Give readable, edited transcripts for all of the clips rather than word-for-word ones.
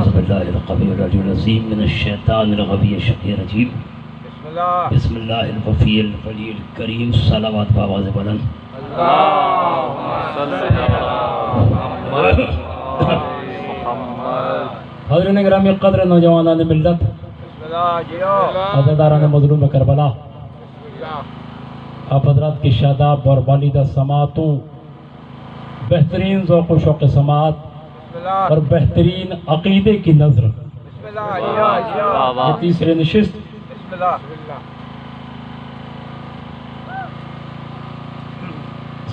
اعوذ باللہ القوی العلی العظیم من الشیطان الغوی الشقی الرجیم بسم اللہ الوفی العلی الکریم صلوات بآواز بلند حضرین گرامی قدر نوجوانان ملت عزیزداران مظلوم کربلا، آپ حضرات کی شاداب اور بالیدہ سماعتوں، بہترین ذوق و شوق سماعت اور بہترین عقیدے کی نظر، یہ تیسری نشست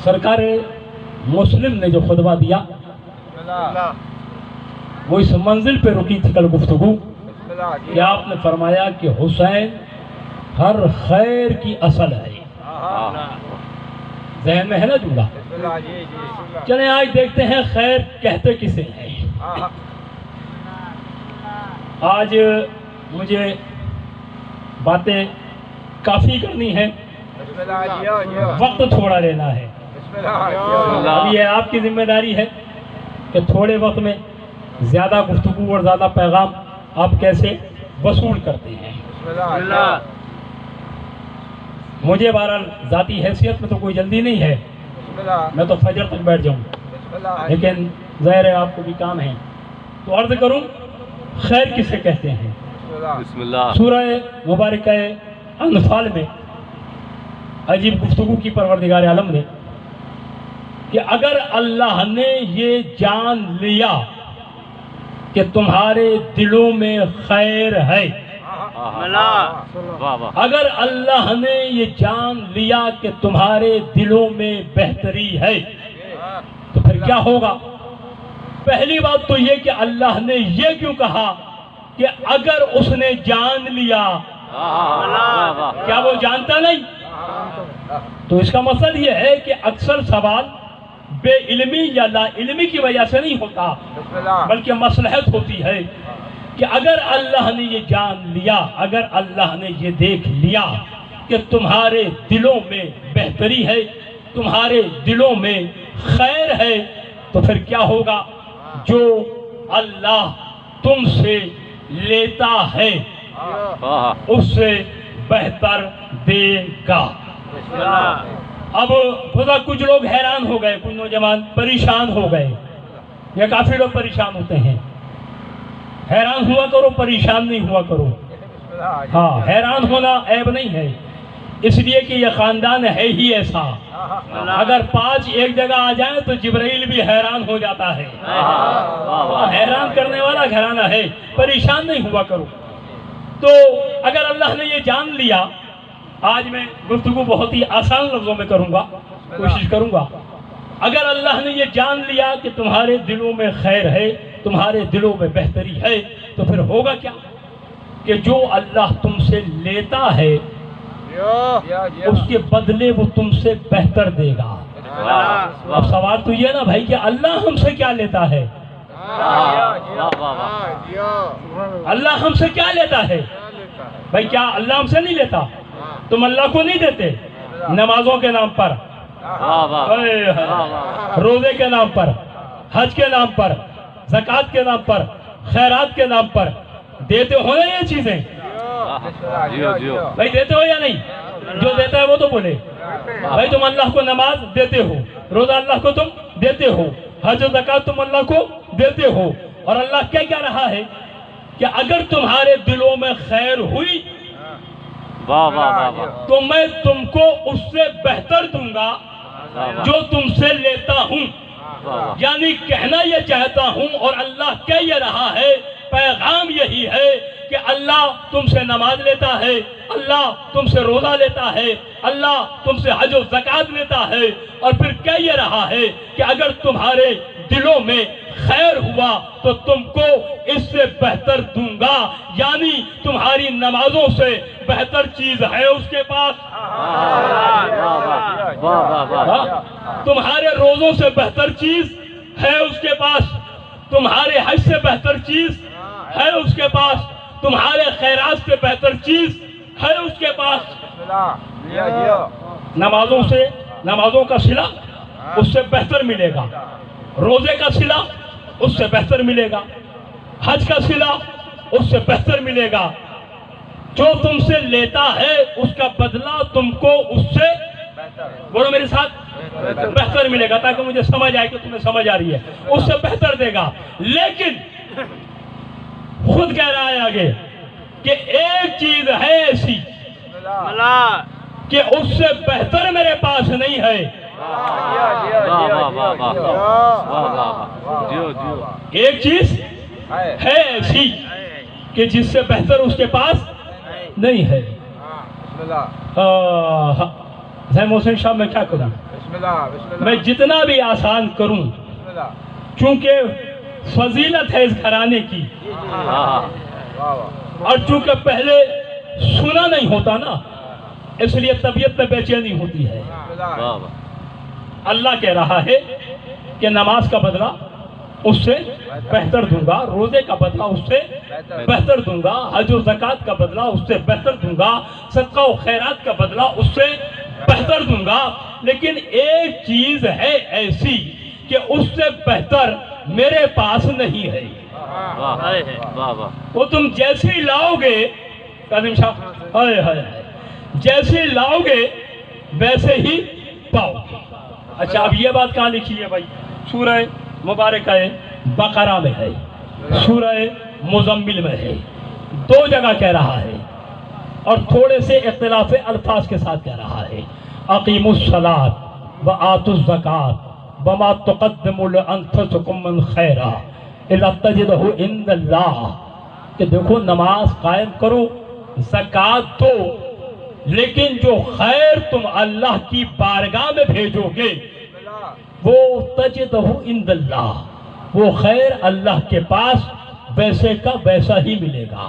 سرکار مسلم نے جو خطبہ دیا وہ اس منزل پہ رکی تھی کل گفتگو کہ آپ نے فرمایا کہ حسین ہر خیر کی اصل ہے۔ ذہن میں ہے نا جملہ؟ چلیں آج دیکھتے ہیں خیر کہتے کسے ہیں۔ آج مجھے باتیں کافی کرنی ہے، وقت تھوڑا لینا ہے۔ اب یہ آپ کی ذمہ داری ہے کہ تھوڑے وقت میں زیادہ گفتگو اور زیادہ پیغام آپ کیسے وصول کرتے ہیں۔ مجھے بہرحال ذاتی حیثیت میں تو کوئی جلدی نہیں ہے، میں تو فجر تک بیٹھ جاؤں، لیکن ظاہر ہے آپ کو بھی کام ہے، تو عرض کروں خیر کسے کہتے ہیں۔ سورہ مبارکہ انفال میں عجیب گفتگو کی پروردگار عالم نے کہ اگر اللہ نے یہ جان لیا کہ تمہارے دلوں میں خیر ہے، اگر اللہ نے یہ جان لیا کہ تمہارے دلوں میں بہتری ہے تو پھر کیا ہوگا؟ پہلی بات تو یہ کہ اللہ نے یہ کیوں کہا کہ اگر اس نے جان لیا، کیا وہ جانتا نہیں؟ تو اس کا مقصد یہ ہے کہ اکثر سوال بے علمی یا لا علمی کی وجہ سے نہیں ہوتا، بلکہ مصلحت ہوتی ہے کہ اگر اللہ نے یہ جان لیا، اگر اللہ نے یہ دیکھ لیا کہ تمہارے دلوں میں بہتری ہے، تمہارے دلوں میں خیر ہے، تو پھر کیا ہوگا؟ جو اللہ تم سے لیتا ہے اس سے بہتر دے گا۔ اب خدا کچھ لوگ حیران ہو گئے، کچھ نوجوان پریشان ہو گئے، یا کافی لوگ پریشان ہوتے ہیں۔ حیران ہوا کرو، پریشان نہیں ہوا کرو۔ ہاں، حیران ہونا عیب نہیں ہے، اس لیے کہ یہ خاندان ہے ہی ایسا، اگر 5 ایک جگہ آ جائیں تو جبرائیل بھی حیران ہو جاتا ہے۔ حیران کرنے والا گھرانہ ہے، پریشان نہیں ہوا کرو۔ تو اگر اللہ نے یہ جان لیا، آج میں گفتگو بہت ہی آسان لفظوں میں کروں گا، کوشش کروں گا۔ اگر اللہ نے یہ جان لیا کہ تمہارے دلوں میں خیر ہے، تمہارے دلوں میں بہتری ہے، تو پھر ہوگا کیا؟ کہ جو اللہ تم سے لیتا ہے اس کے بدلے وہ تم سے بہتر دے گا۔ اب سوال تو یہ نا بھائی کہ اللہ ہم سے کیا لیتا ہے؟ اللہ ہم سے کیا لیتا ہے؟ بھائی کیا اللہ ہم سے نہیں لیتا؟ تم اللہ کو نہیں دیتے نمازوں کے نام پر، روزے کے نام پر، حج کے نام پر، زکوٰۃ کے نام پر، خیرات کے نام پر دیتے ہو نا یہ چیزیں؟ بھائی دیتے ہو یا نہیں؟ جو دیتا ہے وہ تو بولے۔ بھائی تم اللہ کو نماز دیتے ہو، روزہ اللہ کو تم دیتے ہو، حج و زکوٰۃ تم اللہ کو دیتے ہو، اور اللہ کیا کہہ رہا ہے کہ اگر تمہارے دلوں میں خیر ہوئی تو میں تم کو اس سے بہتر دوں گا جو تم سے لیتا ہوں۔ یعنی کہنا یہ چاہتا ہوں، اور اللہ کہہ یہ رہا ہے، پیغام یہی ہے کہ اللہ تم سے نماز لیتا ہے، اللہ تم سے روزہ لیتا ہے، اللہ تم سے حج و زکوٰۃ لیتا ہے، اور پھر کہہ یہ رہا ہے کہ اگر تمہارے دلوں میں خیر ہوا تو تم کو اس سے بہتر دوں گا۔ یعنی تمہاری نمازوں سے بہتر چیز ہے اس کے پاس، تمہارے روزوں سے بہتر چیز ہے اس کے پاس، تمہارے حج سے بہتر چیز ہے اس کے پاس، تمہارے خیرات سے بہتر چیز ہے اس کے پاس۔ نمازوں کا صلہ اس سے بہتر ملے گا، روزے کا صلہ اس سے بہتر ملے گا، حج کا صلہ اس سے بہتر ملے گا، جو تم سے لیتا ہے اس کا بدلہ تم کو اس سے بولو میرے ساتھ بہتر ملے گا، تاکہ مجھے سمجھ آئے کہ تمہیں سمجھ آ رہی ہے، اس سے بہتر دے گا۔ لیکن خود کہہ رہا ہے آگے کہ ایک چیز ہے ایسی کہ اس سے بہتر میرے پاس نہیں ہے، ایک چیز ہے ایسی کہ جس سے بہتر اس کے پاس نہیں ہے۔ زین محسن شاہ میں کیا کروں، میں جتنا بھی آسان کروں، چونکہ فضیلت ہے اس گھرانے کی، اور چونکہ پہلے سنا نہیں ہوتا نا، اس لیے طبیعت میں بے چینی ہوتی ہے۔ اللہ کہہ رہا ہے کہ نماز کا بدلہ اس سے بہتر دوں گا، روزے کا بدلہ اس سے بہتر دوں گا، حج و زکوٰۃ کا بدلہ اس سے بہتر دوں گا، صدقہ و خیرات کا بدلہ اس سے بہتر دوں گا۔ لیکن ایک چیز ہے ایسی کہ اس سے بہتر میرے پاس نہیں ہے، وہ تم جیسے لاؤ گے، کاظم شاہ جیسے لاؤ گے ویسے ہی پاؤ گے۔ اچھا اب یہ بات کہاں لکھی ہے بھائی؟ سورہ مبارکہ بقرہ میں ہے، سورہ مزمل میں ہے، دو جگہ کہہ رہا ہے، اور تھوڑے سے اختلاف الفاظ کے ساتھ کہہ رہا ہے، اقیموا الصلاۃ وآتوا الزکاۃ وما تقدموا لانفسکم من خیرا الا تجدہ عند اللہ، کہ دیکھو نماز قائم کرو، زکوٰۃ دو، لیکن جو خیر تم اللہ کی بارگاہ میں بھیجو گے وہ تجدہ عند اللہ، وہ خیر اللہ کے پاس ویسے کا ویسا ہی ملے گا۔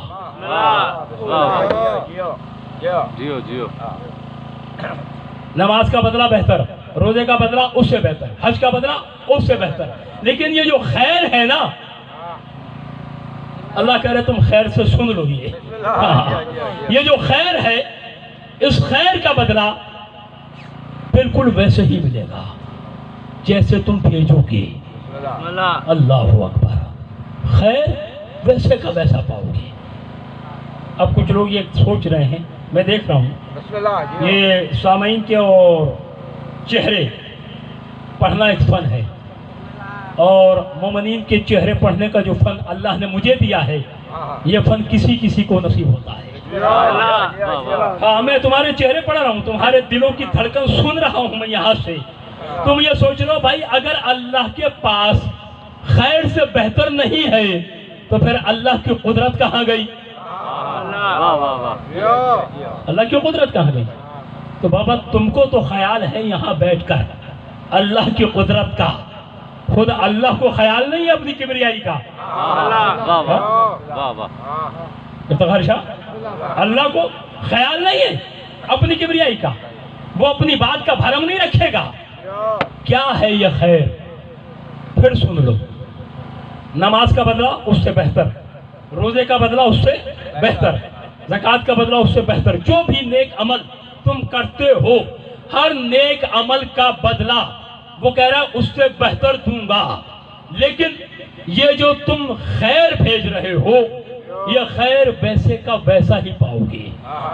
نماز کا بدلہ بہتر، روزے کا بدلہ اس سے بہتر، حج کا بدلہ اس سے بہتر، لیکن یہ جو خیر ہے نا، اللہ کہہ رہے تم خیر سے سن لو، یہ جو خیر ہے، اس خیر کا بدلہ بالکل ویسے ہی ملے گا جیسے تم بھیجو گے۔ اللہ اکبر، خیر ویسے کا ویسا پاؤ گے۔ اب کچھ لوگ یہ سوچ رہے ہیں، میں دیکھ رہا ہوں یہ سامعین کے اور چہرے پڑھنا ایک فن ہے، اور مومنین کے چہرے پڑھنے کا جو فن اللہ نے مجھے دیا ہے، یہ فن کسی کسی کو نصیب ہوتا ہے۔ ہاں میں تمہارے چہرے پڑھ رہا ہوں، تمہارے دلوں کی دھڑکن سن رہا ہوں میں یہاں سے، تم یہ سوچ رہے ہو بھائی اگر اللہ کے پاس خیر سے بہتر نہیں ہے تو پھر اللہ کی قدرت کہاں گئی؟ اللہ کی قدرت کہاں گئی؟ تو بابا تم کو تو خیال ہے یہاں بیٹھ کر اللہ کی قدرت کا، خود اللہ کو خیال نہیں ہے اپنی کبریائی کا؟ افتخار شاہ، اللہ کو خیال نہیں ہے اپنی کبریائی کا، وہ اپنی بات کا بھرم نہیں رکھے گا۔ کیا ہے یہ خیر؟ پھر سن لو، نماز کا بدلہ اس سے بہتر، روزے کا بدلہ اس سے بہتر، زکوٰۃ کا بدلہ اس سے بہتر، جو بھی نیک عمل تم کرتے ہو ہر نیک عمل کا بدلہ وہ کہہ رہا ہے اس سے بہتر دوں گا۔ لیکن یہ جو تم خیر بھیج رہے ہو یہ خیر ویسے کا ویسا ہی پاؤ گے،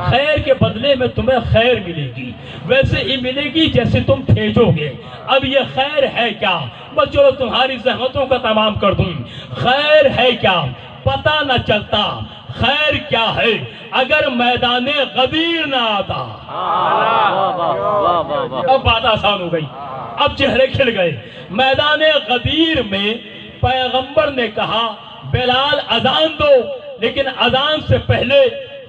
خیر کے بدلے میں تمہیں خیر ملے گی، ویسے ہی ملے گی جیسے تم بھیجو گے۔ اب یہ خیر ہے کیا؟ بس چلو تمہاری زحمتوں کا تمام کر دوں، خیر ہے کیا پتہ نہ چلتا، خیر کیا ہے اگر میدان غدیر نہ آتا۔ اب بات آسان ہو گئی، اب چہرے کھل گئے۔ میدان غدیر میں پیغمبر نے کہا بلال اذان دو، لیکن اذان سے پہلے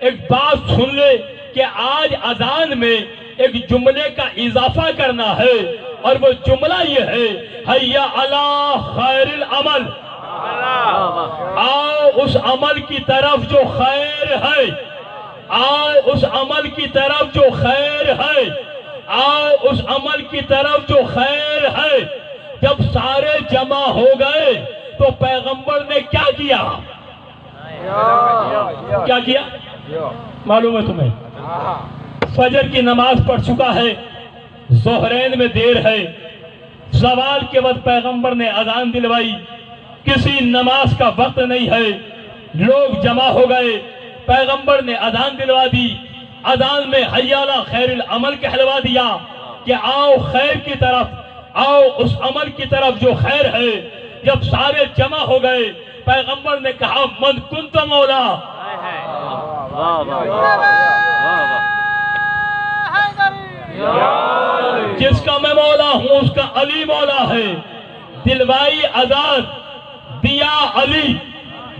ایک بات سن لے کہ آج اذان میں ایک جملے کا اضافہ کرنا ہے، اور وہ جملہ یہ ہے حی علی خیر العمل، آؤ اس عمل کی طرف جو خیر ہے، آؤ اس عمل کی طرف جو خیر ہے، آؤ اس عمل کی طرف جو خیر ہے۔ جب سارے جمع ہو گئے تو پیغمبر نے کیا کیا؟ کیا کیا معلوم ہے تمہیں؟ فجر کی نماز پڑھ چکا ہے، ظہرین میں دیر ہے، زوال کے بعد پیغمبر نے اذان دلوائی، کسی نماز کا وقت نہیں ہے، لوگ جمع ہو گئے، پیغمبر نے اذان دلوا دی، اذان میں حی علی خیر العمل کہلوا دیا کہ آؤ خیر کی طرف، آؤ اس عمل کی طرف جو خیر ہے۔ جب سارے جمع ہو گئے، پیغمبر نے کہا من کنت مولا، جس کا میں مولا ہوں اس کا علی مولا ہے۔ دلوائی اذان، دیا علی،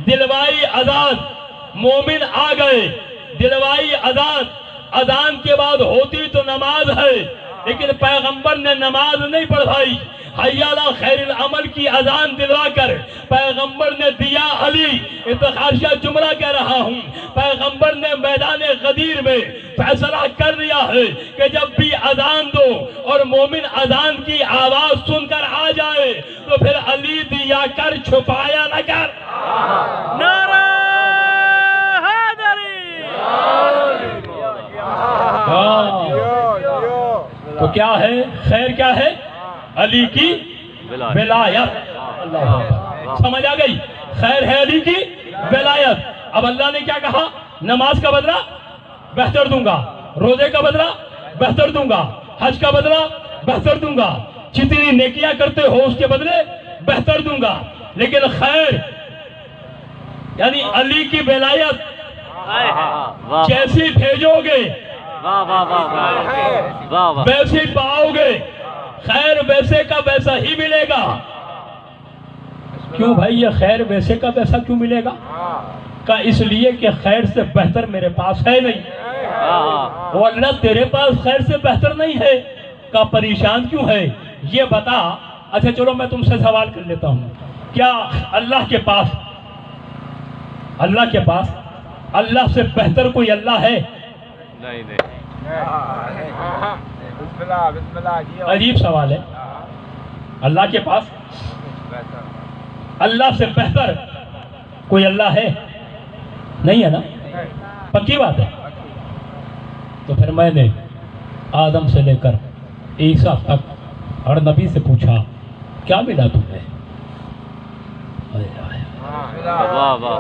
دلوائی اذان، مومن آ گئے، دلوائی اذان۔ اذان کے بعد ہوتی تو نماز ہے، لیکن پیغمبر نے نماز نہیں پڑھائی، حی علی خیر العمل کی اذان دلوا کر پیغمبر نے دیا علی۔ اتخارشہ جملہ کہہ رہا ہوں، پیغمبر نے میدان غدیر میں فیصلہ کر دیا ہے کہ جب بھی اذان دو اور مومن اذان کی آواز سن کر آ جائے تو پھر علی دیا کر چھپایا نہ کر۔ نعرہ حیدری۔ تو کیا ہے خیر؟ کیا ہے؟ علی کی ولایت۔ اللہ اکبر، سمجھ آ گئی؟ خیر ہے علی کی ولایت۔ اب اللہ نے کیا کہا؟ نماز کا بدلہ بہتر دوں گا، روزے کا بدلہ بہتر دوں گا، حج کا بدلہ بہتر دوں گا، جتنی نیکیاں کرتے ہو اس کے بدلے بہتر دوں گا۔ لیکن خیر یعنی علی کی ولایت جیسی بھیجو گے ویسے پاؤ گے، خیر ویسے کا ویسا ہی ملے گا۔ کیوں بھائی یہ خیر ویسے کا ویسا کیوں ملے گا؟ کہ اس لیے کہ خیر سے بہتر میرے پاس ہے نہیں۔ وہ اللہ تیرے پاس خیر سے بہتر نہیں ہے، کہ پریشان کیوں ہے یہ بتا۔ اچھا چلو میں تم سے سوال کر لیتا ہوں، کیا اللہ کے پاس اللہ سے بہتر کوئی اللہ ہے؟ نہیں۔ عجیب سوال ہے۔ اللہ کے پاس اللہ سے بہتر کوئی اللہ ہے؟ نہیں ہے نا؟ پکی بات ہے۔ تو پھر میں نے آدم سے لے کر عیسیٰ تک ہر نبی سے پوچھا کیا ملا تمہیں؟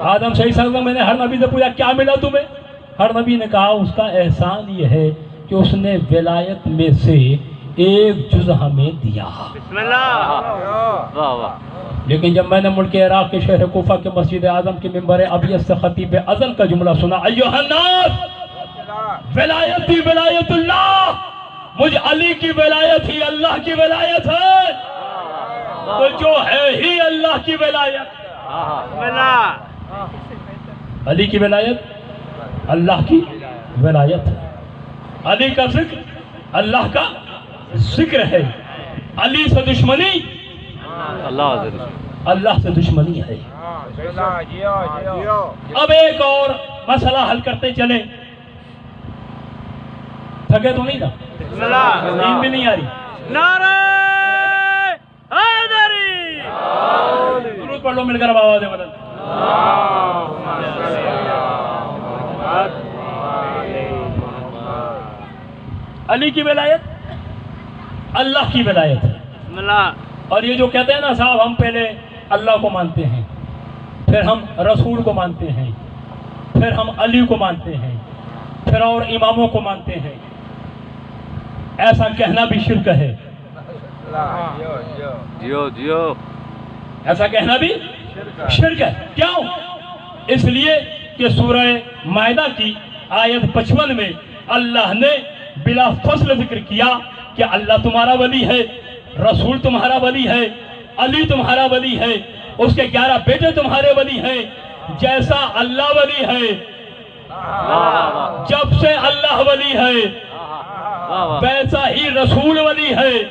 آدم سے عیسیٰ تک میں نے ہر نبی سے پوچھا کیا ملا تمہیں؟ ہر نبی نے کہا اس کا احسان یہ ہے کہ اس نے ولایت میں سے ایک جز ہمیں دیا۔ بسم اللہ۔ لیکن جب میں نے ملک عراق کے شہر کوفہ کے مسجد اعظم کے ممبر ابیض سے خطیب ازل کا جملہ سنا، ایھا الناس ولایتی ولایت اللہ، مجھ علی کی ولایت ہی اللہ کی ولایت ہے، تو جو ہے ہی اللہ کی ولایت۔ بسم اللہ۔ علی کی ولایت اللہ کی ولایت ہے، علی کا ذکر اللہ کا ذکر ہے، علی سے دشمنی اللہ سے دشمنی ہے۔ اب ایک اور مسئلہ حل کرتے چلے، تھکے تو نہیں نا؟ بسم اللہ۔ نیند بھی نہیں آ رہی؟ نعرہ حیدری۔ درود پڑھ لو مل کر آواز بلند۔ علی کی ولایت اللہ کی ولایت ہے۔ بسم اللہ۔ اور یہ جو کہتے ہیں نا صاحب ہم پہلے اللہ کو مانتے ہیں، پھر ہم رسول کو مانتے ہیں، پھر ہم علی کو مانتے ہیں، پھر اور اماموں کو مانتے ہیں، ایسا کہنا بھی شرک ہے۔ جیو۔ ایسا کہنا بھی شرک ہے۔ کیوں؟ اس لیے کہ سورہ مائدہ کی آیت 55 میں اللہ نے بلا فصل ذکر کیا کہ اللہ تمہارا ولی ہے، رسول تمہارا ولی ہے، علی تمہارا ولی ہے، اس کے 11 بیٹے تمہارے ولی ہیں۔ جیسا اللہ ولی ہے، جب سے اللہ ولی ہے، ویسا ہی رسول ولی ہے۔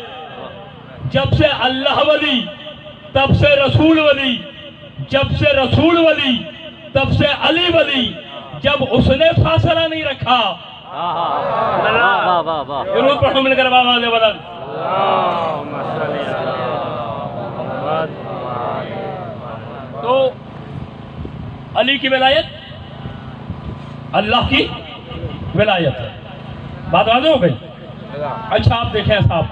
جب سے اللہ ولی تب سے رسول ولی، جب سے رسول ولی تب سے علی ولی، جب اس نے فاصلہ نہیں رکھا۔ درود پڑھو مل کر آواز بلند۔ تو علی کی ولایت اللہ کی ولایت ہے۔ بات واضح ہو گئی؟ اچھا آپ دیکھیں صاحب،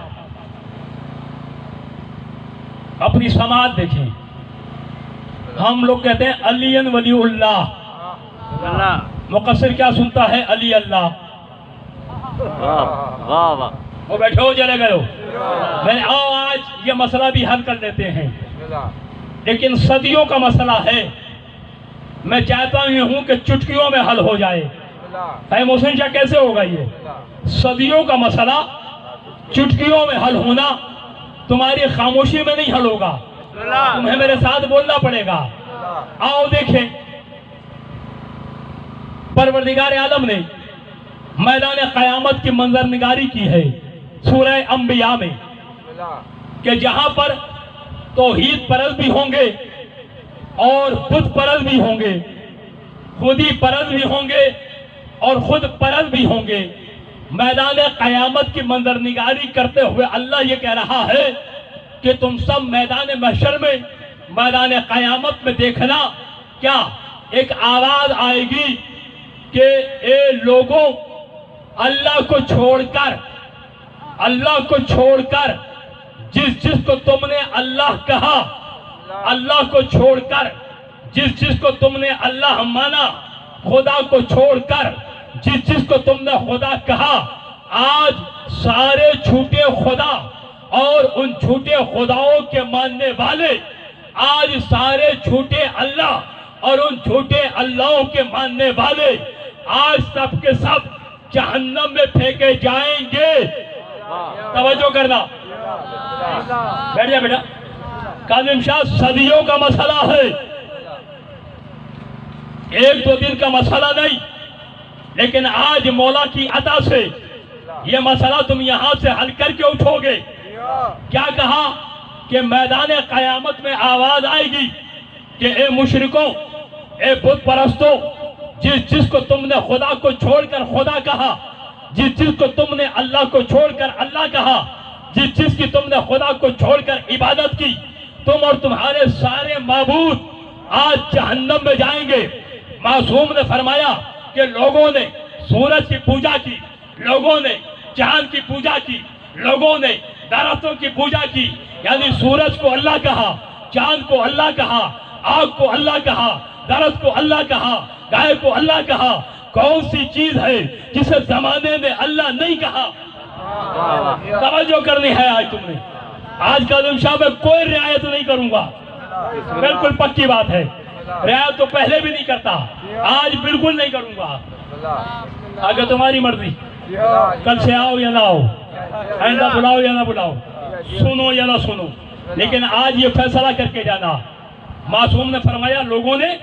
اپنی سماعت دیکھیں، ہم لوگ کہتے ہیں علی ولی اللہ، بسم اللہ مقصر کیا سنتا ہے؟ علی اللہ۔ واہ واہ واہ وہ بیٹھے ہو چلے گئے ہو، میں آؤ آج یہ مسئلہ بھی حل کر لیتے ہیں، لیکن صدیوں کا مسئلہ ہے، میں چاہتا ہوں کہ چٹکیوں میں حل ہو جائے۔ محسن شاہ کیسے ہوگا یہ؟ صدیوں کا مسئلہ چٹکیوں میں حل ہونا تمہاری خاموشی میں نہیں حل ہوگا، تمہیں میرے ساتھ بولنا پڑے گا۔ آؤ دیکھیں، پروردگار عالم نے میدان قیامت کی منظر نگاری کی ہے سورہ انبیاء میں، کہ جہاں پر توحید پرست بھی ہوں گے اور بت پرست بھی ہوں گے، خودی پرست بھی ہوں گے اور خود پرست بھی ہوں گے، میدان قیامت کی منظر نگاری کرتے ہوئے اللہ یہ کہہ رہا ہے کہ تم سب میدان محشر میں، میدان قیامت میں دیکھنا، کیا ایک آواز آئے گی کہ اے لوگوں، اللہ کو چھوڑ کر جس کو تم نے اللہ کہا، اللہ کو چھوڑ کر جس کو تم نے اللہ مانا، خدا کو چھوڑ کر جس کو تم نے خدا کہا، آج سارے جھوٹے خدا اور ان جھوٹے خداؤں کے ماننے والے، آج سارے جھوٹے اللہ اور ان جھوٹے اللہوں کے ماننے والے، آج سب کے سب جہنم میں پھینکے جائیں گے۔ توجہ کرنا، بیٹھ جا بیٹا۔ کاظم شاہ، صدیوں کا مسئلہ ہے، ایک دو دن کا مسئلہ نہیں، لیکن آج مولا کی عطا سے یہ مسئلہ تم یہاں سے حل کر کے اٹھو گے۔ کیا کہا کہ میدان قیامت میں آواز آئے گی کہ اے مشرکوں، اے بت پرستوں، جس کو تم نے خدا کو چھوڑ کر خدا کہا، جس کو تم نے اللہ کو چھوڑ کر اللہ کہا، جس کی تم نے خدا کو چھوڑ کر عبادت کی، تم اور تمہارے سارے معبود آج جہنم میں جائیں گے۔ معصوم نے فرمایا کہ لوگوں نے سورج کی پوجا کی، لوگوں نے چاند کی پوجا کی، لوگوں نے درختوں کی پوجا کی، یعنی سورج کو اللہ کہا، چاند کو اللہ کہا، آگ کو اللہ کہا، درخت کو اللہ کہا، گائے کو اللہ کہا۔ کون سی چیز ہے جسے زمانے میں اللہ نہیں کہا؟ توجہ کرنی ہے آج تم نے۔ آج کاظم شاہ میں کوئی رعایت نہیں کروں گا، بالکل پکی بات ہے، رعایت تو پہلے بھی نہیں کرتا، آج بالکل نہیں کروں گا۔ آگے تمہاری مرضی، کل سے آؤ یا نہ آؤ، آئندہ بلاؤ یا نہ بلاؤ، سنو یا نہ سنو، لیکن آج یہ فیصلہ کر کے جانا۔ معصوم نے فرمایا لوگوں نے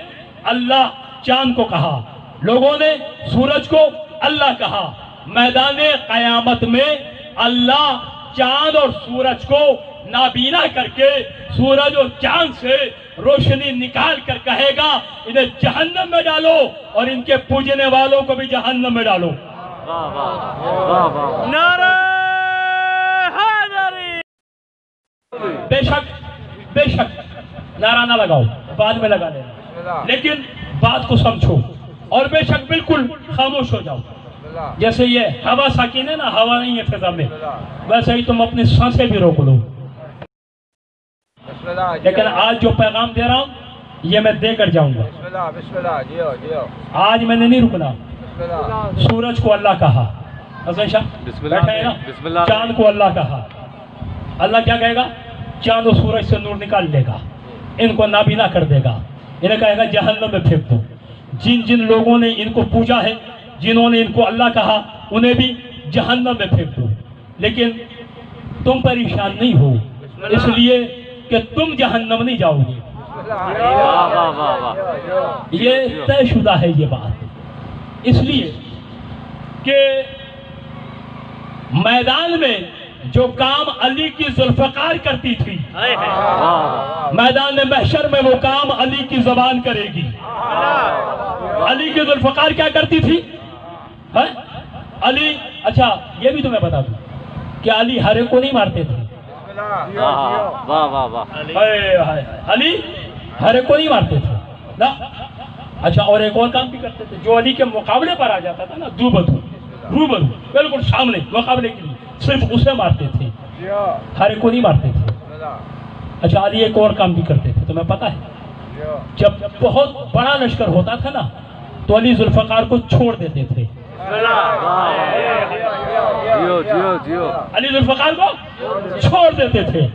اللہ چاند کو کہا، لوگوں نے سورج کو اللہ کہا، میدان قیامت میں اللہ چاند اور سورج کو نابینا کر کے سورج اور چاند سے روشنی نکال کر کہے گا انہیں جہنم میں ڈالو اور ان کے پوجنے والوں کو بھی جہنم میں ڈالو۔ نعرہ حیدری۔ بے شک نعرہ نہ لگاؤ، بعد میں لگا لینا، لیکن بات کو سمجھو، اور بے شک بالکل خاموش ہو جاؤ۔ جیسے یہ ہوا ساکن ہے نا، ہوا نہیں ہے فضا میں، ویسے ہی تم اپنی سانسیں بھی روک لو۔ لیکن آج جو پیغام دے رہا ہوں یہ میں دے کر جاؤں گا۔ آج میں نے نہیں رکنا۔ سورج کو اللہ کہا، حسن شاہ بیٹھا ہے نا، چاند کو اللہ کہا، اللہ کیا کہے گا؟ چاند و سورج سے نور نکال لے گا، ان کو نابینا کر دے گا، انہیں کہے گا جہنم میں پھینک دو۔ جن لوگوں نے ان کو پوجا ہے، جنہوں نے ان کو اللہ کہا، انہیں بھی جہنم میں پھینک دو۔ لیکن تم پریشان نہیں ہو، اس لیے کہ تم جہنم نہیں جاؤ گے، یہ طے شدہ ہے یہ بات، اس لیے کہ میدان میں جو کام علی کی ذوالفقار کرتی تھی، میدان محشر میں وہ کام علی کی زبان کرے گی۔ علی کی ذوالفقار کیا کرتی تھی؟ علی، اچھا یہ بھی تمہیں بتا دوں کہ علی ہر ایک کو نہیں مارتے تھے۔ علی ہر ایک کو نہیں مارتے تھے نا۔ اچھا، اور ایک اور کام بھی کرتے تھے، جو علی کے مقابلے پر آ جاتا تھا نا، روبرو بالکل سامنے مقابلے کے لیے، صرف اسے مارتے تھے، ہر ایک کو نہیں مارتے تھے۔ اچھا، علی ایک اور کام بھی کرتے تھے، تمہیں پتا ہے؟ جب بہت بڑا لشکر ہوتا تھا نا تو علی ذوالفقار کو چھوڑ دیتے تھے. جیو جیو جیو. علی ذوالفقار کو چھوڑ دیتے تھے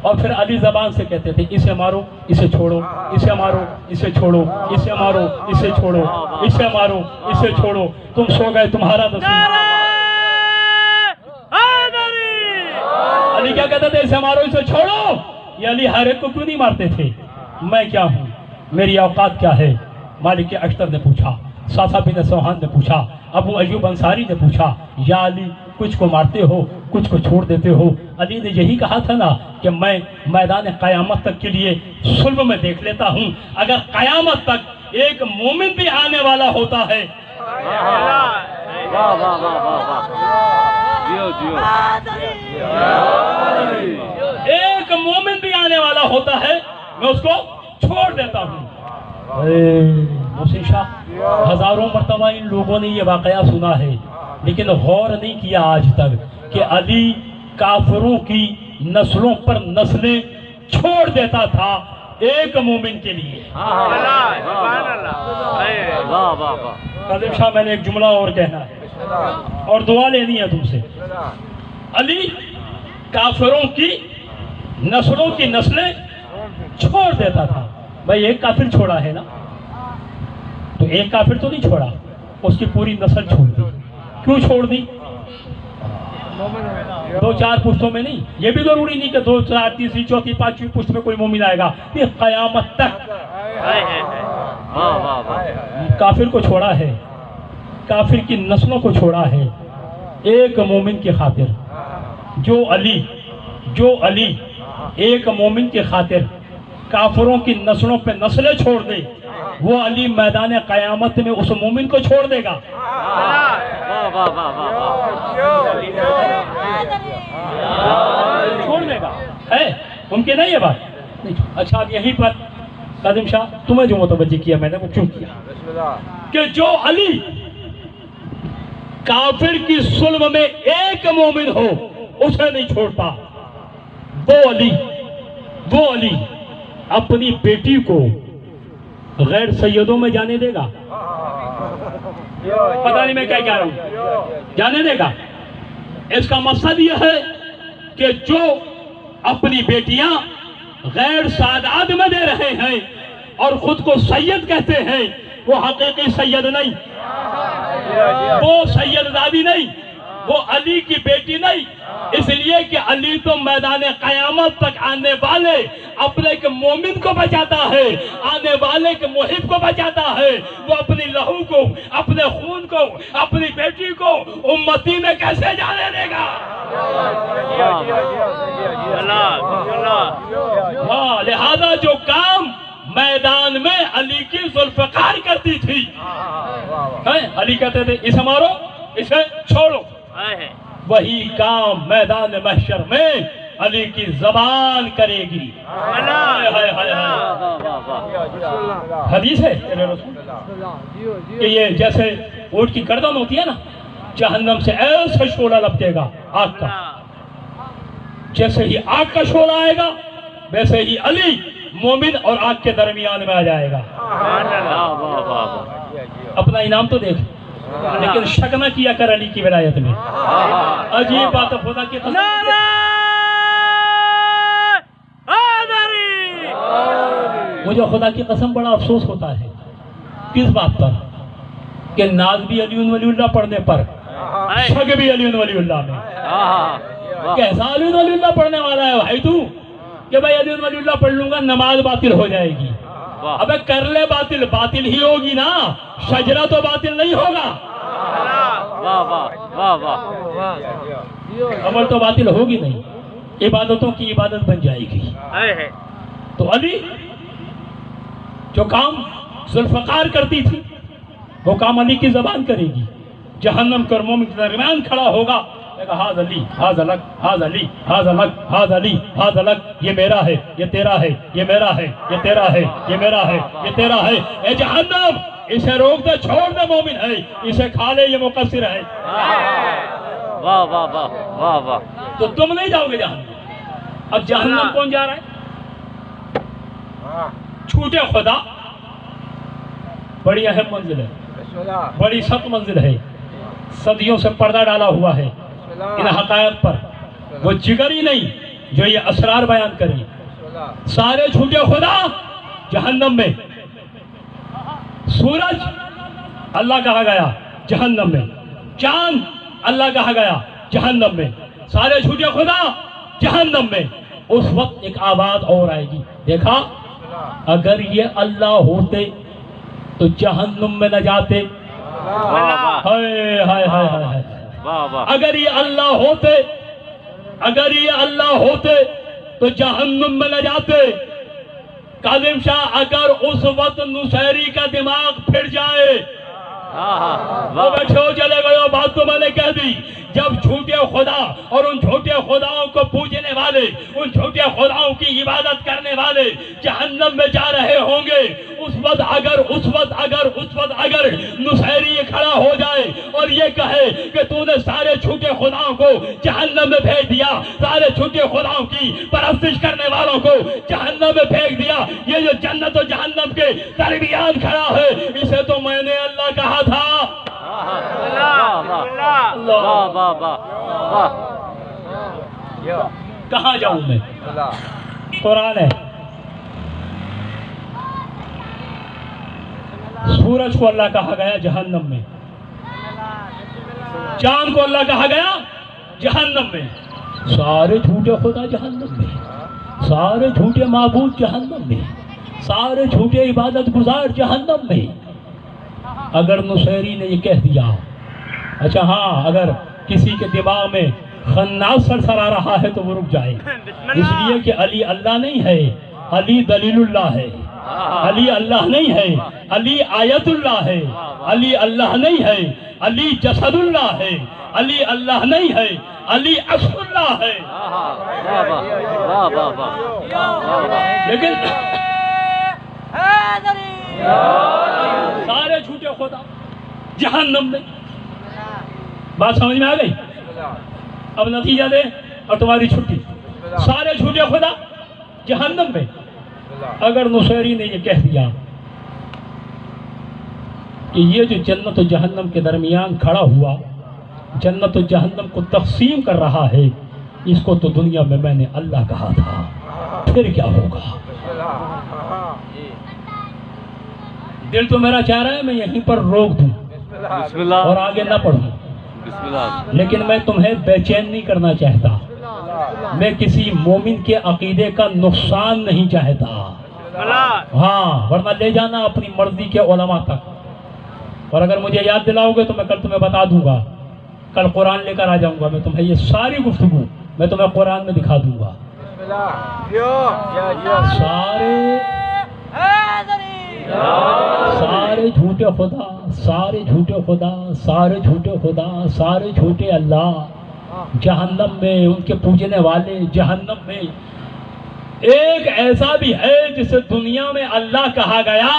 اور پھر علی زبان سے کہتے تھے اسے مارو اسے چھوڑو, اسے مارو اسے چھوڑو, اسے مارو اسے چھوڑو, اسے مارو اسے چھوڑو, تم سو گئے تمہارا نصیب. علی کیا کہتے تھے؟ اسے مارو اسے چھوڑو. یہ علی ہر ایک کو کیوں نہیں مارتے تھے؟ میں کیا ہوں, میری اوقات کیا ہے؟ مالک اشتر نے پوچھا, صافہ بن سوحان نے پوچھا, ابو ایوب انصاری نے پوچھا, یا علی کچھ کو مارتے ہو کچھ کو چھوڑ دیتے ہو. علی نے یہی کہا تھا نا کہ میں میدان قیامت تک کے لیے صلب میں دیکھ لیتا ہوں. اگر قیامت تک ایک مومن بھی آنے والا ہوتا ہے, واہ واہ واہ واہ. جیو جیو. ایک مومن بھی آنے والا ہوتا ہے, میں اس کو چھوڑ دیتا ہوں. محسن شاہ, ہزاروں مرتبہ ان لوگوں نے یہ واقعہ سنا ہے لیکن غور نہیں کیا آج تک کہ علی کافروں کی نسلوں پر نسلیں چھوڑ دیتا تھا ایک مومن کے لیے. قادم شاہ, میں نے ایک جملہ اور کہنا ہے اور دعا لینی ہے تم سے. علی کافروں کی نسلوں کی نسلیں چھوڑ دیتا تھا. بھائی ایک کافر چھوڑا ہے نا, تو ایک کافر تو نہیں چھوڑا, اس کی پوری نسل چھوڑ دی. کیوں چھوڑ دی؟ دو چار پشتوں میں نہیں, یہ بھی ضروری نہیں کہ دو چار تیسری چوتھی پانچویں پشت میں کوئی مومن آئے گا. یہ قیامت تک کافر کو چھوڑا ہے, کافر کی نسلوں کو چھوڑا ہے ایک مومن کی خاطر. جو علی ایک مومن کی خاطر کافروں کی نسلوں پہ نسلیں چھوڑ دے, وہ علی میدان قیامت میں اس مومن کو چھوڑ دے گا. چھوڑ دے گا, ہے ممکن ہے یہ بات؟ اچھا, اب یہیں پر قادم شاہ تمہیں جو متوجہ کیا میں نے وہ کیوں کیا کہ جو علی کافر کی صلب میں ایک مومن ہو اسے نہیں چھوڑتا, وہ علی اپنی بیٹی کو غیر سیدوں میں جانے دے گا؟ پتہ نہیں میں کیا کہہ رہا ہوں. جانے دے گا. اس کا مقصد یہ ہے کہ جو اپنی بیٹیاں غیر سادات میں دے رہے ہیں اور خود کو سید کہتے ہیں, وہ حقیقی سید نہیں, وہ سید زادی نہیں, وہ علی کی بیٹی نہیں. اس لیے کہ علی تو میدان قیامت تک آنے والے اپنے ایک مومن کو بچاتا ہے, آنے والے کے محب کو بچاتا ہے. وہ اپنی لہو کو, اپنے خون کو, اپنی بیٹی کو امتی میں کیسے جانے دے گا؟ ہاں, لہذا جو کام میدان میں علی کی ذوالفقار کرتی تھی, علی کہتے تھے اسے مارو اسے چھوڑو, وہی کام میدان محشر میں علی کی زبان کرے گی. حدیث ہے کہ یہ جیسے اونٹ کی گردن ہوتی ہے نا, جہنم سے ایسا شعلہ لپکے گا آگ کا, جیسے ہی آگ کا شعلہ آئے گا ویسے ہی علی مومن اور آگ کے درمیان میں آ جائے گا. اپنا انعام تو دیکھ, لیکن شک نہ کیا کر علی کی ولایت میں. عجیب بات ہے, خدا کی قسم. مجھے خدا کی قسم بڑا افسوس ہوتا ہے کس بات پر کہ ناز بھی علی ولی اللہ پڑھنے پر, شک بھی علی ولی اللہ میں. کیسا علی ولی اللہ پڑھنے والا ہے بھائی تو کہ بھائی علی ولی اللہ پڑھ لوں گا نماز باطل ہو جائے گی؟ ابے کر لے باطل, باطل ہی ہوگی نا, شجرہ تو باطل نہیں ہوگا. عمل تو باطل ہوگی نہیں, عبادتوں کی عبادت بن جائے گی. تو علی جو کام ذوالفقار کرتی تھی وہ کام علی کی زبان کرے گی. جہنم کے مومن کے درمیان کھڑا ہوگا, ہاذ علی ہاذ الگ ہاذ علی ہاذ الگ ہاذ علی ہاذ الگ, یہ میرا ہے یہ تیرا ہے, یہ میرا ہے یہ تیرا ہے, یہ میرا ہے یہ تیرا ہے. اے جہنم اسے روک دے, چھوڑ دے, مومن ہے, اسے کھا لے, یہ مقصر ہے. واہ واہ واہ واہ واہ. تو تم نہیں جاؤ گے جہنم. اب جہنم کون جا رہا ہے؟ چھوٹے خدا بڑی اہم منزل ہے، بڑی سخت منزل ہے، صدیوں سے پردہ ڈالا ہوا ہے ان حقائق پر، وہ جگر ہی نہیں جو یہ اسرار بیان کریں۔ سارے جھوٹے خدا جہنم میں، سورج اللہ کہا گیا جہنم میں، چاند اللہ کہا گیا جہنم میں، سارے جھوٹے خدا جہنم میں۔ اس وقت ایک آواز اور آئے گی، دیکھا اگر یہ اللہ ہوتے تو جہنم میں نہ جاتے، ہائے ہائے ہائے ہائے، اگر یہ اللہ ہوتے، اگر یہ اللہ ہوتے تو جہنم میں نہ جاتے۔ کاظم شاہ اگر اس وقت نصیری کا دماغ پھر جائے، وہ بیٹھے ہو چلے گئے ہو، بات تو میں نے کہہ دی، جب جھوٹے خدا اور ان جھوٹے خداؤں کو پوجنے والے، ان جھوٹے خداؤں کی عبادت کرنے والے جہنم میں جا رہے ہوں گے، اس وقت اگر نصیری کھڑا ہو جائے اور یہ کہے کہ تو نے سارے جھوٹے خداؤں کو جہنم میں بھیج دیا، سارے جھوٹے خداؤں کی پرستش کرنے والوں کو جہنم میں پھینک دیا، یہ جو جنت و جہنم کے درمیان کھڑا ہے، اسے تو میں نے اللہ کہا تھا۔ کہاں جاؤں میں؟ قرآن ہے، سورج کو اللہ کہا گیا جہنم میں، چاند کو اللہ کہا گیا جہنم میں، سارے جھوٹے خدا جہنم میں، سارے جھوٹے معبود جہنم میں، سارے جھوٹے عبادت گزار جہنم میں۔ اگر نصیری نے یہ کہہ دیا، اچھا ہاں، اگر کسی کے دماغ میں خناس سرسر آ رہا ہے تو وہ رک جائے، اس لیے کہ علی اللہ نہیں ہے، علی دلیل اللہ ہے، علی اللہ نہیں ہے، علی آیت اللہ ہے، علی اللہ نہیں ہے، علی جسد اللہ ہے، علی اللہ نہیں ہے، علی عکس اللہ ہے۔ لیکن سارے جھوٹے خدا جہنم میں۔ بات سمجھ میں آ گئی؟ اب نتیجہ دے اور تمہاری چھٹی، سارے جھوٹے خدا جہنم میں۔ اگر نصیری نے یہ کہہ دیا کہ یہ جو جنت و جہنم کے درمیان کھڑا ہوا، جنت و جہنم کو تقسیم کر رہا ہے، اس کو تو دنیا میں میں نے اللہ کہا تھا، پھر کیا ہوگا؟ دل تو میرا چاہ رہا ہے میں یہیں پر روک دوں اور آگے نہ پڑھوں، لیکن میں تمہیں بے چین نہیں کرنا چاہتا، میں کسی مومن کے عقیدے کا نقصان نہیں چاہتا، ہاں، ورنہ لے جانا اپنی مرضی کے علماء تک، اور اگر مجھے یاد دلاؤ گے تو میں کل تمہیں بتا دوں گا، کل قرآن لے کر آ جاؤں گا، میں تمہیں یہ ساری گفتگو میں تمہیں قرآن میں دکھا دوں گا۔ سارے جھوٹے خدا، سارے جھوٹے خدا، سارے جھوٹے خدا، سارے جھوٹے اللہ جہنم میں، ان کے پوجنے والے جہنم میں۔ ایک ایسا بھی ہے جسے دنیا میں اللہ کہا گیا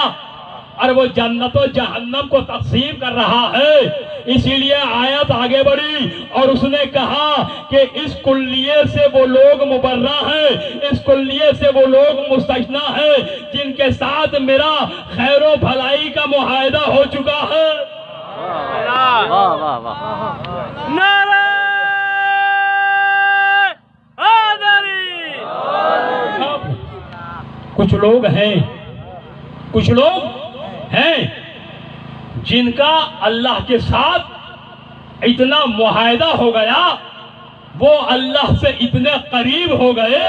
اور وہ جنت و جہنم کو تقسیم کر رہا ہے، اسی لیے آیت آگے بڑھی اور اس نے کہا کہ اس کلیے سے وہ لوگ مبرہ ہیں، اس کلیے سے وہ لوگ مستثنا ہیں جن کے ساتھ میرا خیر و بھلائی کا معاہدہ ہو چکا ہے۔ نعرہ کچھ لوگ ہیں جن کا اللہ کے ساتھ اتنا معاہدہ ہو گیا، وہ اللہ سے اتنے قریب ہو گئے،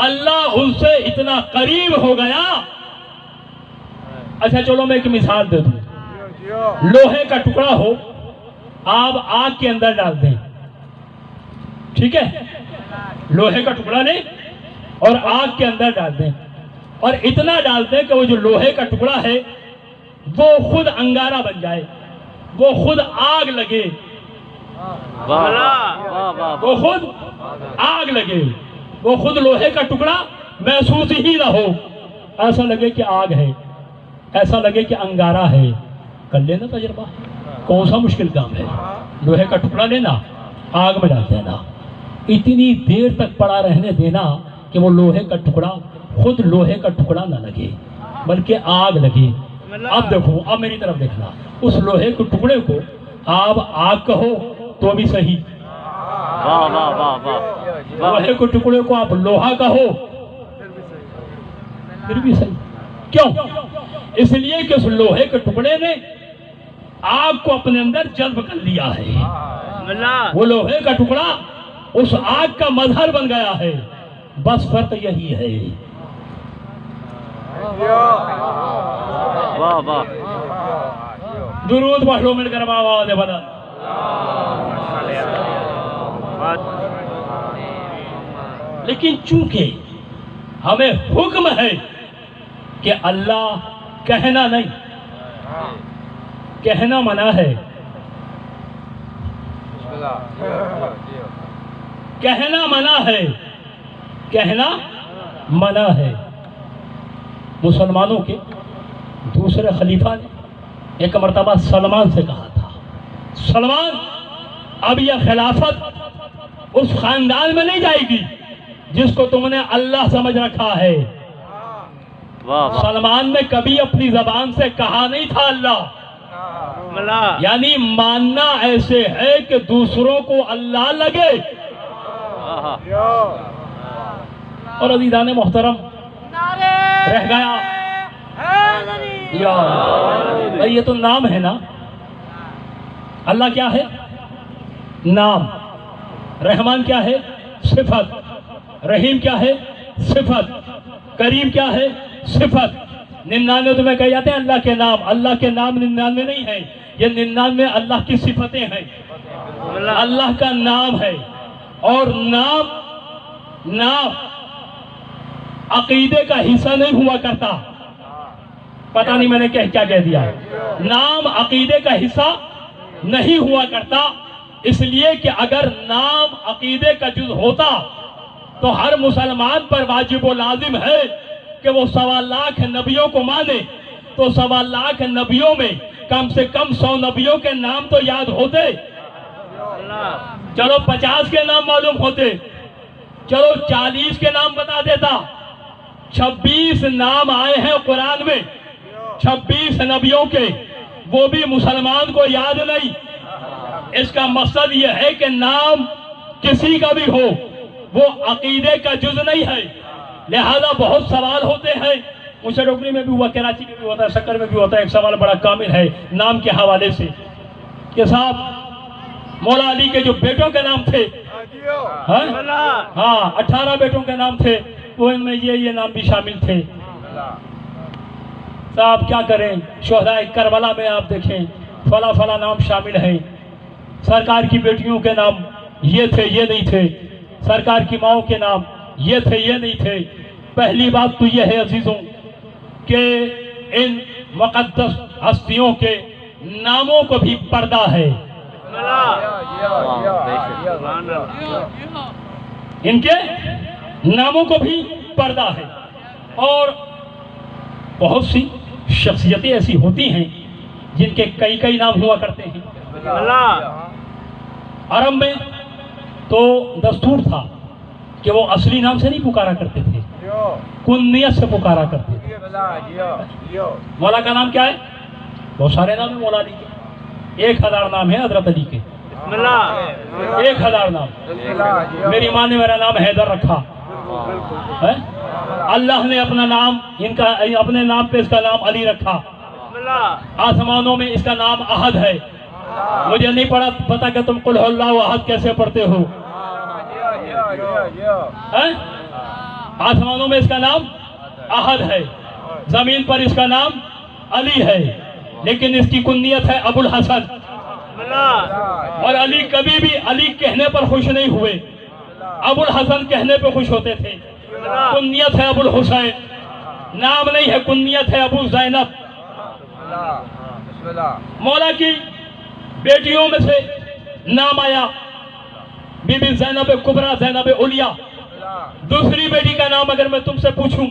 اللہ ان سے اتنا قریب ہو گیا۔ اچھا چلو میں ایک مثال دے دوں، لوہے کا ٹکڑا ہو، آپ آگ کے اندر ڈال دیں، ٹھیک ہے، لوہے کا ٹکڑا لیں اور آگ کے اندر ڈال دیں، اور اتنا ڈال دیں کہ وہ جو لوہے کا ٹکڑا ہے وہ خود انگارہ بن جائے، وہ خود آگ لگے، وہ خود آگ لگے، وہ خود لوہے کا ٹکڑا محسوس ہی نہ ہو، ایسا لگے کہ آگ ہے، ایسا لگے کہ انگارہ ہے۔ کر لینا تجربہ، کون سا مشکل کام ہے؟ لوہے کا ٹکڑا لینا، آگ میں ڈال دینا، اتنی دیر تک پڑا رہنے دینا کہ وہ لوہے کا ٹکڑا خود لوہے کا ٹکڑا نہ لگے بلکہ آگ لگے. اب دیکھو، اب میری طرف دیکھنا، اس لوہے کے ٹکڑے کو آپ آگ کہو تو بھی صحیح، واہ واہ واہ واہ واہ لوہے کے ٹکڑے کو آپ لوہا کہو پھر بھی صحیح. کیوں؟ اس لیے کہ اس لوہے کے ٹکڑے نے آگ کو اپنے اندر جذب کر لیا ہے. وہ لوہے کا ٹکڑا اس آگ کا مظہر بن گیا ہے. بس فرق یہی ہے. واہ واہ درود پڑھ لو مل کر آواز بنا. لیکن چونکہ ہمیں حکم ہے کہ اللہ کہنا نہیں، کہنا منع ہے، کہنا منع ہے، کہنا منع ہے. مسلمانوں کے دوسرے خلیفہ نے ایک مرتبہ سلمان سے کہا تھا، سلمان اب یہ خلافت اس خاندان میں نہیں جائے گی جس کو تم نے اللہ سمجھ رکھا ہے. واہ واہ سلمان نے کبھی اپنی زبان سے کہا نہیں تھا اللہ، یعنی ماننا ایسے ہے کہ دوسروں کو اللہ لگے. اور عزیزان محترم رہ گیا یا بھائی، یہ تو نام ہے نا. اللہ کیا ہے؟ نام. رحمان کیا ہے؟ صفت. رحیم کیا ہے؟ صفت. کریم کیا ہے؟ صفت. 99 تمہیں کہے جاتے ہیں اللہ کے نام. اللہ کے نام 99 نہیں ہیں، یہ 99 اللہ کی صفتیں ہیں. اللہ کا نام ہے. اور نام عقیدے کا حصہ نہیں ہوا کرتا. پتہ نہیں میں نے کیا کہہ دیا. نام عقیدے کا حصہ نہیں ہوا کرتا، اس لیے کہ اگر نام عقیدے کا جز ہوتا تو ہر مسلمان پر واجب و لازم ہے کہ وہ 1.25 لاکھ نبیوں کو مانے. تو 1.25 لاکھ نبیوں میں کم سے کم 100 نبیوں کے نام تو یاد ہوتے. چلو 50 کے نام معلوم ہوتے، چلو 40 کے نام بتا دیتا. 26 نام آئے ہیں قرآن میں 26 نبیوں کے، وہ بھی مسلمان کو یاد نہیں. اس کا مقصد یہ ہے کہ نام کسی کا بھی ہو وہ عقیدے کا جز نہیں ہے. لہذا بہت سوال ہوتے ہیں، مجھ سے ڈوگری میں بھی ہوا، کراچی میں بھی ہوتا ہے، سکر میں بھی ہوتا ہے. ایک سوال بڑا کامل ہے نام کے حوالے سے کہ صاحب مولا علی کے جو بیٹوں کے نام تھے، ہاں 18 بیٹوں کے نام تھے، وہ ان میں یہ نام بھی شامل تھے. صاحب کیا کریں، شہدائے کربلا میں آپ دیکھیں فلاں فلاں نام شامل ہیں. سرکار کی بیٹیوں کے نام یہ تھے، یہ نہیں تھے. سرکار کی ماؤں کے نام یہ تھے، یہ نہیں تھے. پہلی بات تو یہ ہے عزیزوں کہ ان مقدس ہستیوں کے ناموں کو بھی پردہ ہے. ان کے ناموں کو بھی پردہ ہے. اور بہت سی شخصیتیں ایسی ہوتی ہیں جن کے کئی نام ہوا کرتے ہیں. عرب میں تو دستور تھا کہ وہ اصلی نام سے نہیں پکارا کرتے تھے، کنیت سے پکارا کرتے تھے. مولا کا نام کیا ہے؟ بہت سارے نام ہیں مولا علی کے. 1000 نام ہے حضرت علی کے. 1000 نام. میری ماں نے میرا نام حیدر رکھا ہے. اللہ نے اپنا نام اپنے نام پہ اس کا نام علی رکھا. آسمانوں میں اس کا نام احد ہے. مجھے نہیں پتا کہ تم قل اللہ احد کیسے پڑھتے ہو. آسمانوں میں اس کا نام احد ہے، زمین پر اس کا نام علی ہے، لیکن اس کی کنیت ہے ابو الحسن. اور علی کبھی بھی علی کہنے پر خوش نہیں ہوئے، ابو الحسن کہنے پہ خوش ہوتے تھے. کنیت ہے ابو الحسین، نام نہیں ہے، کنیت ہے ابو زینب. مولا کی بیٹیوں میں سے نام آیا بی بی زینب کبریٰ، زینب علیٰ. دوسری بیٹی کا نام اگر میں تم سے پوچھوں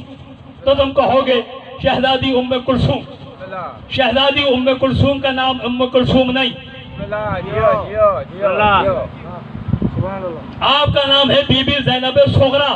تو تم کہو گے شہزادی ام کلثوم. شہزادی ام کلثوم کا نام ام کلثوم نہیں، آپ کا نام ہے بی بی زینب صغریٰ.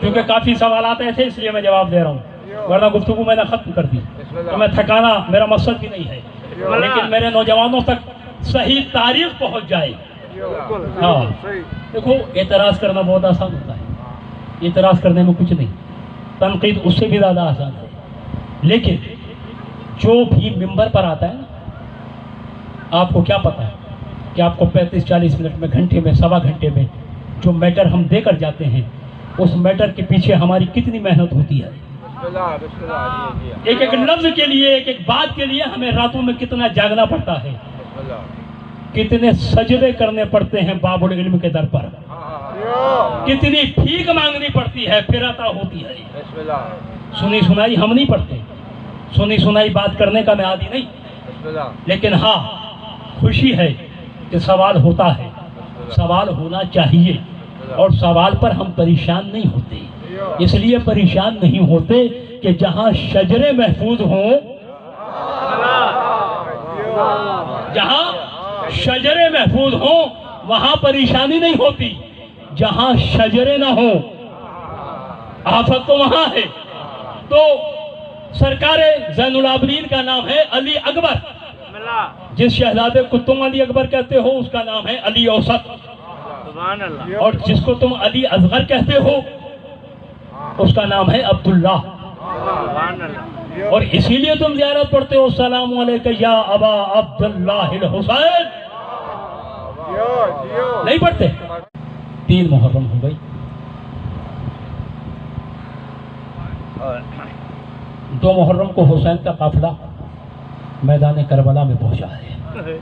کیونکہ کافی سوالات ایسے اس لیے میں جواب دے رہا ہوں، ورنہ گفتگو میں نے ختم کر دی تو میں تھکانا میرا مقصد بھی نہیں ہے، لیکن میرے نوجوانوں تک صحیح تاریخ پہنچ جائے۔ ہاں دیکھو، اعتراض کرنا بہت آسان ہوتا ہے، اعتراض کرنے میں کچھ نہیں، تنقید اس سے بھی زیادہ آسان ہے، لیکن جو بھی ممبر پر آتا ہے نا، آپ کو کیا پتا ہے کہ آپ کو 35-40 منٹ میں، گھنٹے میں، سوا گھنٹے میں جو میٹر ہم دے کر جاتے ہیں، اس میٹر کے پیچھے ہماری کتنی محنت ہوتی ہے۔ ایک ایک لفظ کے لیے، ایک ایک بات کے لیے ہمیں راتوں میں کتنا جاگنا پڑتا ہے، کتنے سجدے کرنے پڑتے ہیں باب العلم کے در پر، کتنی بھیک مانگنی پڑتی ہے پھر عطا ہوتی ہے۔ سنی سنائی ہم نہیں پڑھتے، سنی سنائی بات کرنے کا میں عادی نہیں، لیکن ہاں خوشی ہے کہ سوال ہوتا ہے، سوال ہونا چاہیے، اور سوال پر ہم پریشان نہیں ہوتے، اس لیے پریشان نہیں ہوتے کہ جہاں شجرے محفوظ ہوں، جہاں شجرے محفوظ ہوں وہاں پریشانی نہیں ہوتی، جہاں شجرے نہ ہوں آفت تو وہاں ہے۔ تو سرکار زین العابدین کا نام ہے علی اکبر، جس شہزادے کو تم علی اکبر کہتے ہو اس کا نام ہے علی اوسط، اور جس کو تم علی اصغر کہتے ہو اس کا نام ہے عبداللہ، اور اسی لیے تم زیارت پڑھتے ہو، السلام علیکہ یا ابا عبداللہ الحسین، نہیں پڑھتے؟ 3 محرم ہو گئی، 2 محرم کو حسین کا قافلہ میدان کربلا میں پہنچا ہے،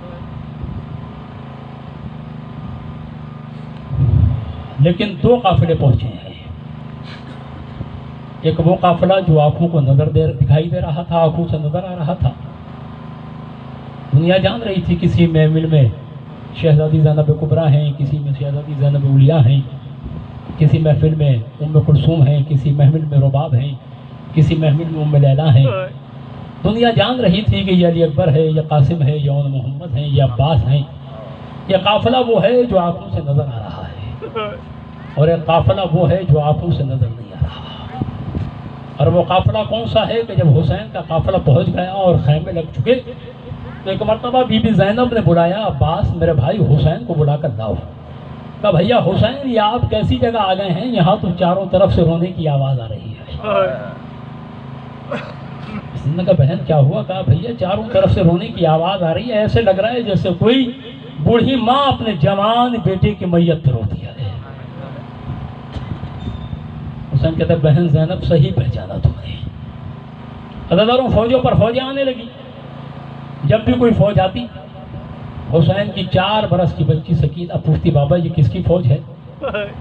لیکن 2 قافلے پہنچے ہیں۔ ایک وہ قافلہ جو آنکھوں کو دکھائی دے رہا تھا، آنکھوں سے نظر آ رہا تھا، دنیا جان رہی تھی کسی محفل میں شہزادی زینب کبریٰ ہیں، کسی میں شہزادی زینب اولیاء ہیں، کسی محفل میں ام کلثوم ہیں، کسی محفل میں رباب ہیں، کسی محفل میں ام لیلا ہیں۔ دنیا جان رہی تھی کہ یہ علی اکبر ہے، یہ قاسم ہے، یہ اون محمد ہیں، یہ عباس ہیں۔ یہ قافلہ وہ ہے جو آنکھوں سے نظر آ رہا ہے، اور یہ قافلہ وہ ہے جو آنکھوں سے نظر نہیں آ رہا۔ اور وہ قافلہ کون سا ہے کہ جب حسین کا قافلہ پہنچ گیا اور خیمے لگ چکے تو ایک مرتبہ بی بی زینب نے بلایا، عباس میرے بھائی حسین کو بلا کر لاؤ۔ کہا بھیا حسین یہ آپ کیسی جگہ آ گئے ہیں، یہاں تو چاروں طرف سے رونے کی آواز آ رہی ہے۔ اس نے کہا بہن کیا ہوا؟ کہا بھیا چاروں طرف سے رونے کی آواز آ رہی ہے، ایسے لگ رہا ہے جیسے کوئی بوڑھی ماں اپنے جوان بیٹے کی میت پہ روتی ہے۔ حسین کہتا ہے بہن زینب صحیح پہچانا تم نے۔ عزاداروں فوجوں پر فوجیں آنے لگی، جب بھی کوئی فوج آتی حسین کی 4 برس کی بچی سکینہ پوچھتی بابا یہ کس کی فوج ہے،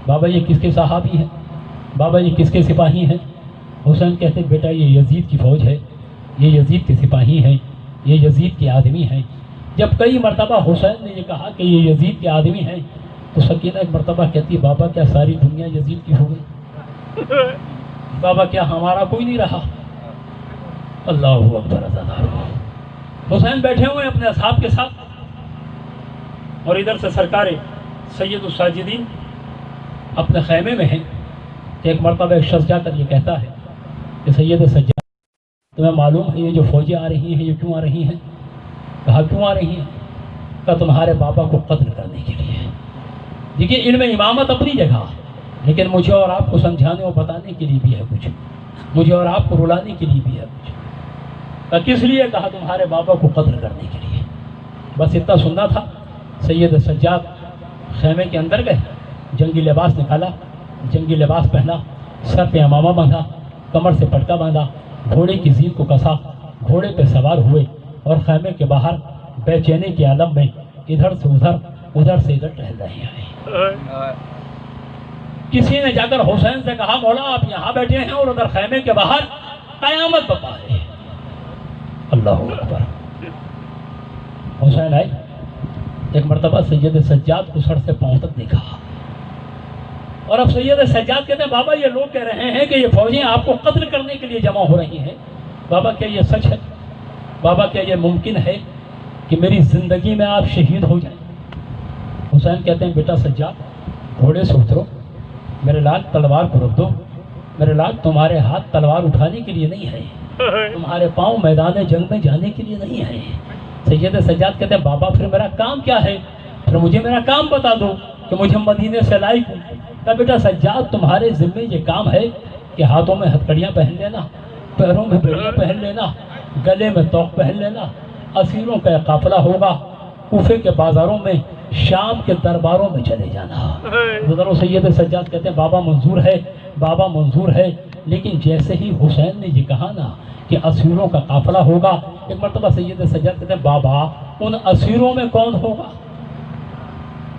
بابا یہ کس کے صحابی ہیں، بابا یہ کس کے سپاہی ہیں؟ حسین کہتے بیٹا یہ یزید کی فوج ہے، یہ یزید کے سپاہی ہیں، یہ یزید کے آدمی ہیں۔ جب کئی مرتبہ حسین نے یہ کہا کہ یہ یزید کے آدمی ہیں تو سکینہ ایک مرتبہ کہتی بابا کیا ساری دنیا یزید کی ہو گئی؟ بابا کیا ہمارا کوئی نہیں رہا؟ اللہ اکبر۔ حسین بیٹھے ہوئے اپنے اصحاب کے ساتھ، اور ادھر سے سرکار سید الساجدین اپنے خیمے میں ہیں کہ ایک مرتبہ ایک شخص جا کر یہ کہتا ہے کہ سید سجاد تمہیں معلوم ہے یہ جو فوجیں آ رہی ہیں یہ کیوں آ رہی ہیں؟ کہا کیوں آ رہی ہیں؟ کہا تمہارے بابا کو قتل کرنے کے لیے۔ دیکھیے ان میں امامت اپنی جگہ، لیکن مجھے اور آپ کو سمجھانے اور بتانے کے لیے بھی ہے کچھ، مجھے اور آپ کو رلانے کے لیے بھی ہے کچھ۔ کہا کس لیے؟ کہا تمہارے بابا کو قتل کرنے کے لیے۔ بس اتنا سننا تھا۔ سید سجاد خیمے کے اندر گئے، جنگی لباس نکالا، جنگی لباس پہنا، سر پہ امامہ باندھا، کمر سے پٹکا باندھا، گھوڑے کی زین کو کسا، گھوڑے پہ سوار ہوئے اور خیمے کے باہر بے چینی کے عالم میں ادھر سے ادھر، ادھر سے ادھر ٹہل رہے ہیں۔ کسی نے جا کر حسین سے کہا مولا آپ یہاں بیٹھے ہیں اور ادھر خیمے کے باہر قیامت بپا ہے۔ اللہ اکبر۔ حسین آئے، ایک مرتبہ سید سجاد کو سر سے پاؤں تک دیکھا، اور اب سید سجاد کہتے ہیں بابا یہ لوگ کہہ رہے ہیں کہ یہ فوجیں آپ کو قتل کرنے کے لیے جمع ہو رہی ہیں، بابا کیا یہ سچ ہے؟ بابا کیا یہ ممکن ہے کہ میری زندگی میں آپ شہید ہو جائیں؟ حسین کہتے ہیں بیٹا سجاد گھوڑے سے اترو، میرے لال تلوار کو رکھ دو، میرے لال تمہارے ہاتھ تلوار اٹھانے کے لیے نہیں ہے، تمہارے پاؤں میدان جنگ میں جانے کے لیے نہیں ہے۔ سید سجاد کہتے ہیں بابا پھر میرا کام کیا ہے؟ پھر مجھے میرا کام بتا دو کہ مجھے مدینے سے لائق ہوں۔ کہا بیٹا سجاد تمہارے ذمے یہ کام ہے کہ ہاتھوں میں ہتھکڑیاں پہن لینا، پیروں میں بیڑیاں پہن لینا، گلے میں توق پہن لینا، اسیروں کا قافلہ ہوگا، کوفے کے بازاروں میں، شام کے درباروں میں چلے جانا۔ حضرت سید سجاد کہتے ہیں بابا منظور ہے، بابا منظور ہے، لیکن جیسے ہی حسین نے یہ کہا نا کہ اسیروں کا قافلہ ہوگا، ایک مرتبہ سید سجاد کہتے ہیں بابا ان اسیروں میں کون ہوگا؟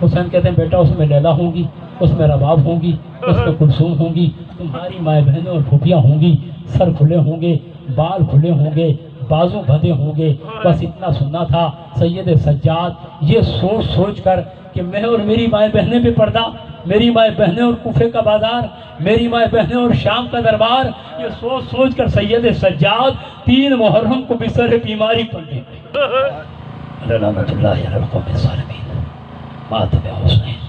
حسین کہتے ہیں بیٹا اس میں لیلا ہوں گی، اس میں رباب ہوں گی، اس میں کلثوم ہوں گی، تمہاری مائیں بہنیں اور پھوپھیاں ہوں گی، سر کھلے ہوں گے، بال کھلے ہوں گے، بازو بندھے ہوں گے۔ بس اتنا سننا تھا۔ سید سجاد یہ سوچ سوچ کر کہ میں اور میری مائیں بہنیں پہ پردہ، میری مائیں بہنیں اور کوفے کا بازار، میری مائیں بہنیں اور شام کا دربار، یہ سوچ سوچ کر سید سجاد 3 محرم کو بستر بیماری پر لے گئے۔ لعنت اللہ علی القوم الظالمین۔ ماتم حسین۔